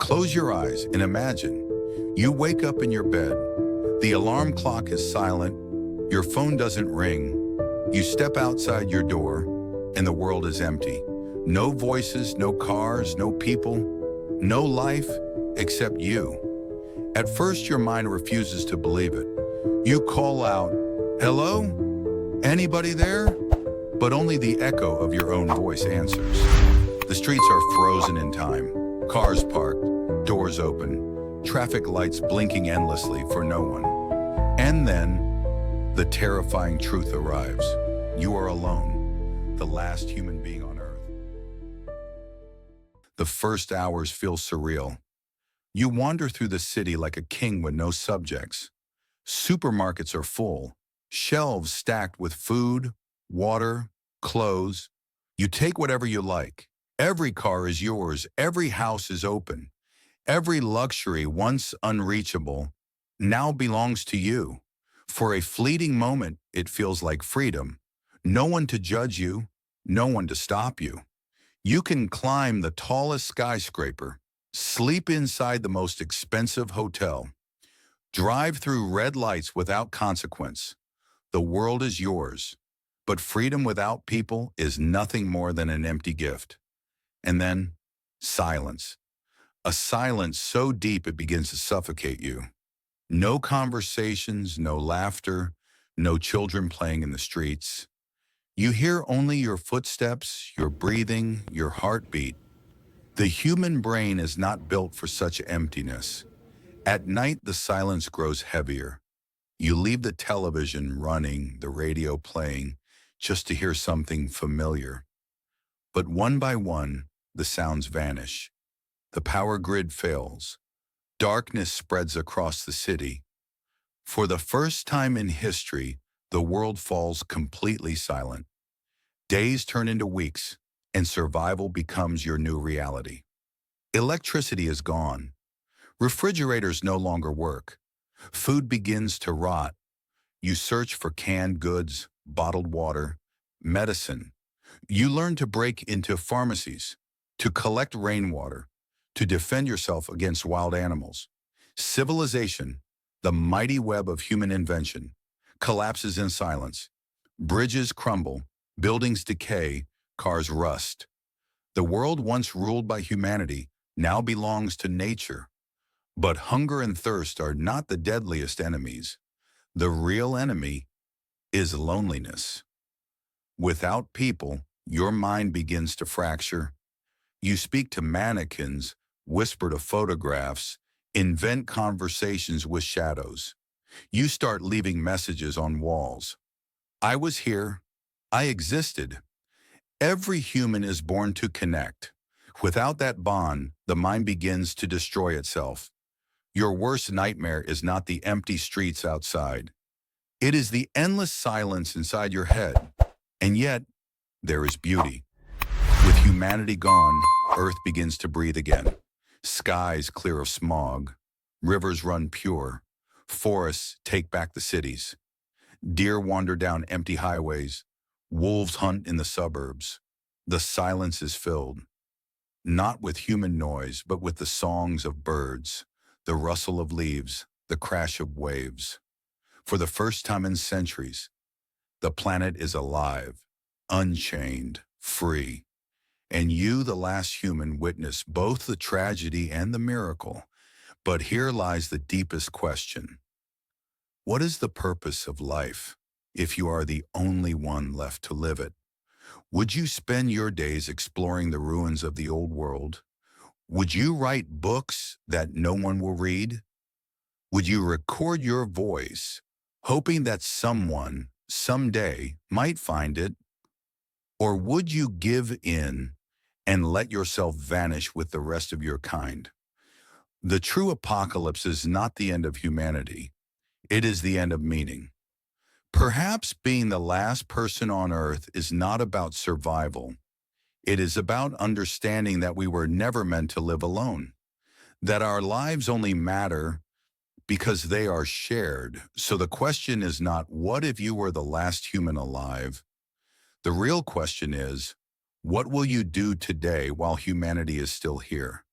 Close your eyes and imagine. You wake up in your bed. The alarm clock is silent. Your phone doesn't ring. You step outside your door, and the world is empty. No voices, no cars, no people, no life except you. At first, your mind refuses to believe it. You call out, "Hello? Anybody there?" But only the echo of your own voice answers. The streets are frozen in time. Cars parked, doors open, traffic lights blinking endlessly for no one. And then, the terrifying truth arrives. You are alone, the last human being on Earth. The first hours feel surreal. You wander through the city like a king with no subjects. Supermarkets are full, shelves stacked with food, water, clothes. You take whatever you like. Every car is yours. Every house is open. Every luxury once unreachable now belongs to you. For a fleeting moment, it feels like freedom. No one to judge you, no one to stop you. You can climb the tallest skyscraper, sleep inside the most expensive hotel, drive through red lights without consequence. The world is yours, but freedom without people is nothing more than an empty gift. And then, silence. A silence so deep it begins to suffocate you. No conversations, no laughter, no children playing in the streets. You hear only your footsteps, your breathing, your heartbeat. The human brain is not built for such emptiness. At night, the silence grows heavier. You leave the television running, the radio playing, just to hear something familiar. But one by one, the sounds vanish. The power grid fails. Darkness spreads across the city. For the first time in history, the world falls completely silent. Days turn into weeks, and survival becomes your new reality. Electricity is gone. Refrigerators no longer work. Food begins to rot. You search for canned goods, bottled water, medicine. You learn to break into pharmacies, to collect rainwater, to defend yourself against wild animals. Civilization, the mighty web of human invention, collapses in silence. Bridges crumble, buildings decay, cars rust. The world once ruled by humanity now belongs to nature. But hunger and thirst are not the deadliest enemies. The real enemy is loneliness. Without people, your mind begins to fracture. You speak to mannequins, whisper to photographs, invent conversations with shadows. You start leaving messages on walls. I was here. I existed. Every human is born to connect. Without that bond, the mind begins to destroy itself. Your worst nightmare is not the empty streets outside. It is the endless silence inside your head. And yet, there is beauty. With humanity gone, Earth begins to breathe again. Skies clear of smog. Rivers run pure. Forests take back the cities. Deer wander down empty highways. Wolves hunt in the suburbs. The silence is filled, not with human noise, but with the songs of birds, the rustle of leaves, the crash of waves. For the first time in centuries, the planet is alive, unchained, free. And you, the last human, witness both the tragedy and the miracle. But here lies the deepest question. What is the purpose of life if you are the only one left to live it? Would you spend your days exploring the ruins of the old world? Would you write books that no one will read? Would you record your voice, hoping that someone, someday, might find it? Or would you give in and let yourself vanish with the rest of your kind? The true apocalypse is not the end of humanity. It is the end of meaning. Perhaps being the last person on Earth is not about survival. It is about understanding that we were never meant to live alone, that our lives only matter because they are shared. So the question is not, what if you were the last human alive? The real question is, what will you do today while humanity is still here?